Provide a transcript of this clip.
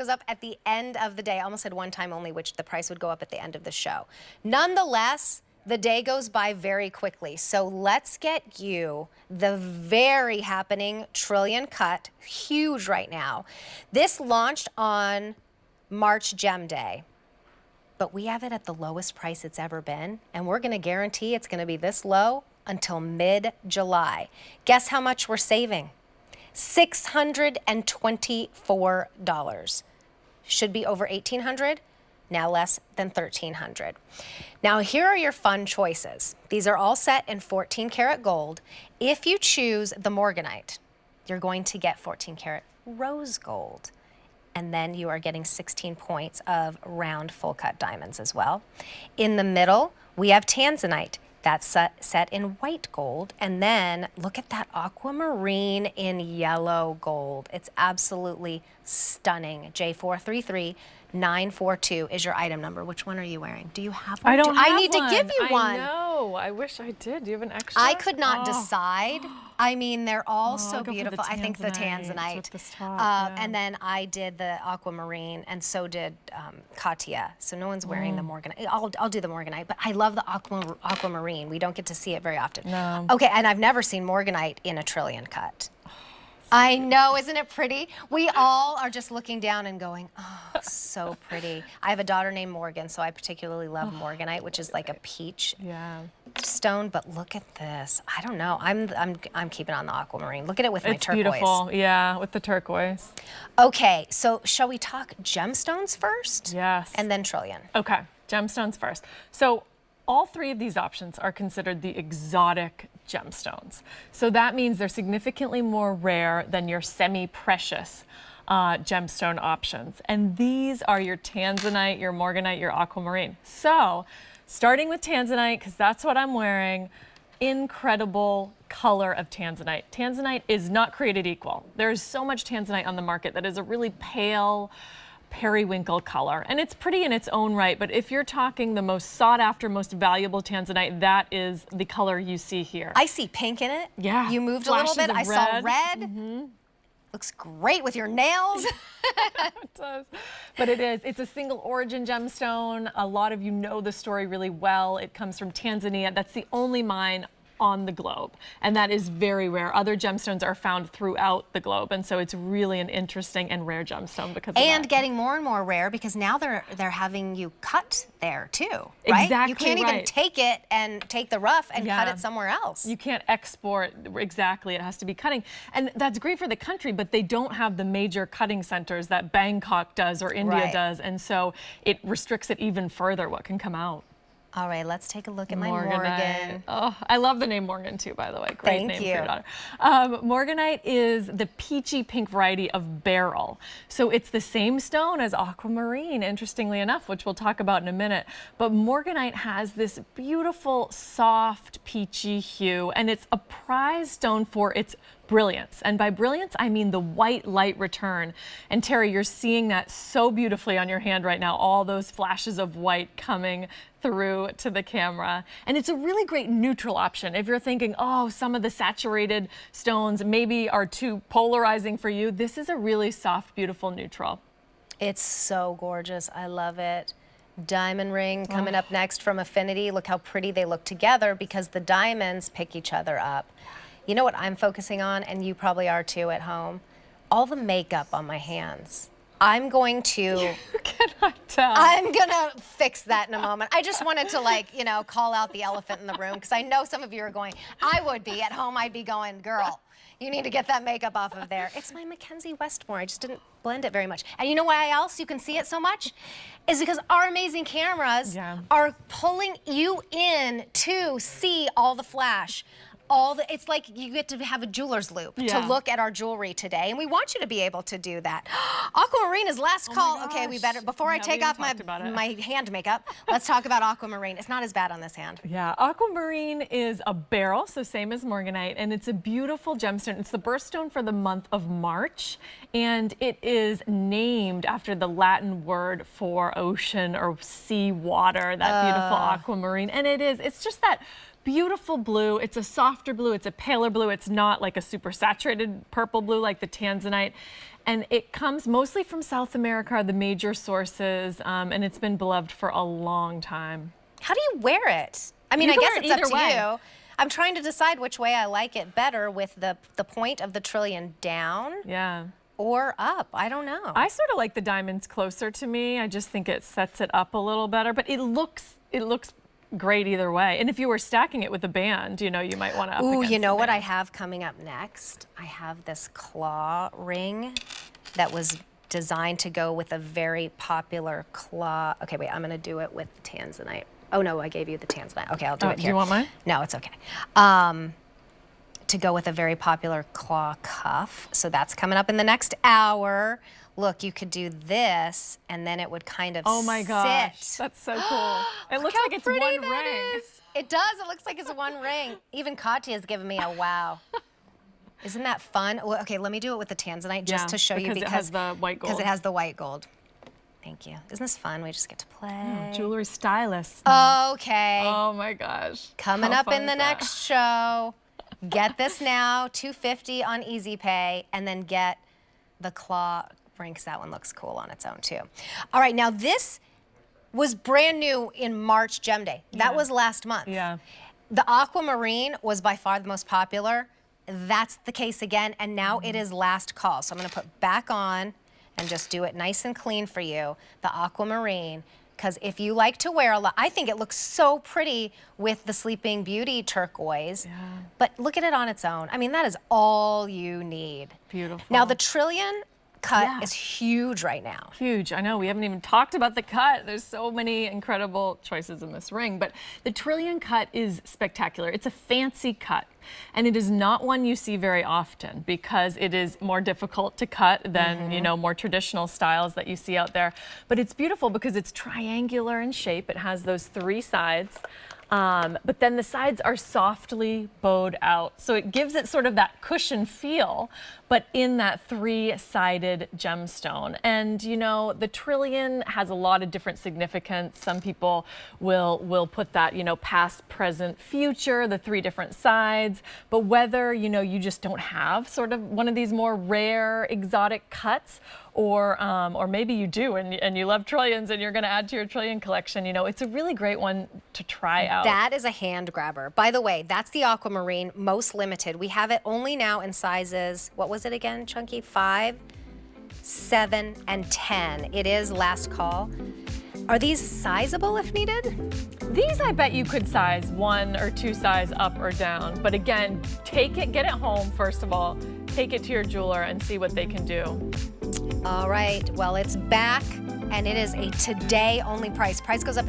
goes up at the end of the day. I almost said one time only, which the price would go up at the end of the show. Nonetheless, the day goes by very quickly. So let's get you the very happening Trillion Cut, huge right now. This launched on March Gem Day, but we have it at the lowest price it's ever been, and we're gonna guarantee it's gonna be this low until mid-July. Guess how much we're saving? $624. Should be over $1,800, now less than $1,300. Now here are your fun choices. These are all set in 14 karat gold. If you choose the Morganite, you're going to get 14 karat rose gold. And then you are getting 16 points of round full cut diamonds as well. In the middle, we have tanzanite. That's set in white gold. And then look at that aquamarine in yellow gold. It's absolutely stunning. J433942 is your item number. Which one are you wearing? Do you have one? I don't have I need one. to give you one. I know. I wish I did. Do you have an extra? I could not decide. I mean, they're all so I'll go for the beautiful. I think the tanzanite. tanzanite. With this top, yeah. And then I did the aquamarine, and so did Katya. So no one's wearing the Morganite. I'll do the Morganite, but I love the aquamarine. We don't get to see it very often. No. Okay, and I've never seen Morganite in a Trillion Cut. I know, isn't it pretty? We all are just looking down and going, oh, so pretty. I have a daughter named Morgan, so I particularly love Morganite, which is like a peach stone. But look at this. I don't know. I'm keeping on the aquamarine. Look at it with my turquoise. It's beautiful. Yeah, with the turquoise. Okay, so shall we talk gemstones first? Yes. And then Trillion. Okay, gemstones first. So all three of these options are considered the exotic gemstones. So that means they're significantly more rare than your semi-precious gemstone options. And these are your tanzanite, your morganite, your aquamarine. So starting with tanzanite, because that's what I'm wearing, incredible color of tanzanite. Tanzanite is not created equal. There's so much tanzanite on the market that is a really pale, periwinkle color, and it's pretty in its own right, but if you're talking the most sought after, most valuable tanzanite, that is the color you see here. I see pink in it. Yeah. You moved Flashes a little bit. of I saw red. Mm-hmm. Looks great with your nails. It does. But it is. It's a single origin gemstone. A lot of you know the story really well. It comes from Tanzania. That's the only mine on the globe, and that is very rare. Other gemstones are found throughout the globe, and so it's really an interesting and rare gemstone because of and that. Getting more and more rare because now they're having you cut there too, right? Exactly. You can't even take it and take the rough and cut it somewhere else. You can't export, exactly, it has to be cutting. And that's great for the country, but they don't have the major cutting centers that Bangkok does or India does, and so it restricts it even further what can come out. All right, let's take a look at my Morgan. Oh, I love the name Morgan too, by the way. Great name for your daughter. Morganite is the peachy pink variety of beryl. So it's the same stone as aquamarine, interestingly enough, which we'll talk about in a minute. But Morganite has this beautiful, soft, peachy hue, and it's a prized stone for its brilliance. And by brilliance, I mean the white light return. And Terry, you're seeing that so beautifully on your hand right now, all those flashes of white coming through to the camera. And it's a really great neutral option. If you're thinking, oh, some of the saturated stones maybe are too polarizing for you, this is a really soft, beautiful neutral. It's so gorgeous. I love it. Diamond ring coming up next from Affinity. Look how pretty they look together because the diamonds pick each other up. You know what I'm focusing on, and you probably are too at home? All the makeup on my hands. I'm going to... You cannot tell. I'm gonna fix that in a moment. I just wanted to, like, you know, call out the elephant in the room because I know some of you are going, I would be at home, I'd be going, girl, you need to get that makeup off of there. It's my Mackenzie Westmore. I just didn't blend it very much. And you know why else you can see it so much? Is because our amazing cameras are pulling you in to see all the flash. It's like you get to have a jeweler's loop to look at our jewelry today, and we want you to be able to do that. Aquamarine is last call. Okay, we better, before I take off my hand makeup, let's talk about aquamarine. It's not as bad on this hand. Yeah, aquamarine is a beryl, so same as morganite, and it's a beautiful gemstone. It's the birthstone for the month of March, and it is named after the Latin word for ocean or sea water, that beautiful aquamarine, and it's just that beautiful blue. It's a softer blue. It's a paler blue. It's not like a super saturated purple blue like the tanzanite. And it comes mostly from South America, are the major sources, and it's been beloved for a long time. How do you wear it? I mean, You I can guess wear it it's up either to way. you. I'm trying to decide which way I like it better, with the point of the trillion down Yeah. or up. I don't know. I sort of like the diamonds closer to me. I just think it sets it up a little better, but it looks great either way. And if you were stacking it with a band, you know, you might want to up Ooh, against you know the what I band. have coming up next? I have this claw ring that was designed to go with a very popular claw. Okay, wait, I'm gonna do it with the tanzanite. Oh no, I gave you the tanzanite. Okay, I'll do it Do here. you want mine? No, it's okay. To go with a very popular claw cuff. So that's coming up in the next hour. Look, you could do this, and then it would kind of Oh my gosh, sit. that's so cool. It looks How like it's pretty one that ring. is. It does. It looks like it's one ring. Even Katya's giving me a wow. Isn't that fun? Well, okay, let me do it with the tanzanite just to show you, because it has the white gold. Because it has the white gold. Thank you. Isn't this fun? We just get to play. Jewelry stylist. Okay. Oh my gosh. Coming How up fun in the is that? next show. Get this now, $250 on Easy Pay, and then get the claw ring, because that one looks cool on its own too. All right, now this was brand new in March Gem Day. That was last month. Yeah. The aquamarine was by far the most popular. That's the case again, and now it is last call. So I'm gonna put back on and just do it nice and clean for you, the aquamarine, because if you like to wear a lot, I think it looks so pretty with the Sleeping Beauty turquoise, but look at it on its own. I mean, that is all you need. Beautiful. Now the trillion cut Yeah. is huge right now. Huge. I know, we haven't even talked about the cut. There's so many incredible choices in this ring, but the trillion cut is spectacular. It's a fancy cut, and it is not one you see very often because it is more difficult to cut than, you know, more traditional styles that you see out there. But it's beautiful because it's triangular in shape. It has those three sides. But then the sides are softly bowed out. So it gives it sort of that cushion feel, but in that three-sided gemstone. And you know, the trillion has a lot of different significance. Some people will put that, you know, past, present, future, the three different sides. But whether, you know, you just don't have sort of one of these more rare, exotic cuts, or maybe you do and you love trillions and you're going to add to your trillion collection, you know, it's a really great one to try out. That is a hand grabber. By the way, that's the aquamarine, most limited. We have it only now in sizes, what was it again, Chunky? 5, 7, and 10. It is last call. Are these sizable if needed? These I bet you could size 1 or 2 size up or down. But again, take it, get it home first of all, take it to your jeweler and see what they can do. All right, well, it's back, and it is a today only price. Price goes up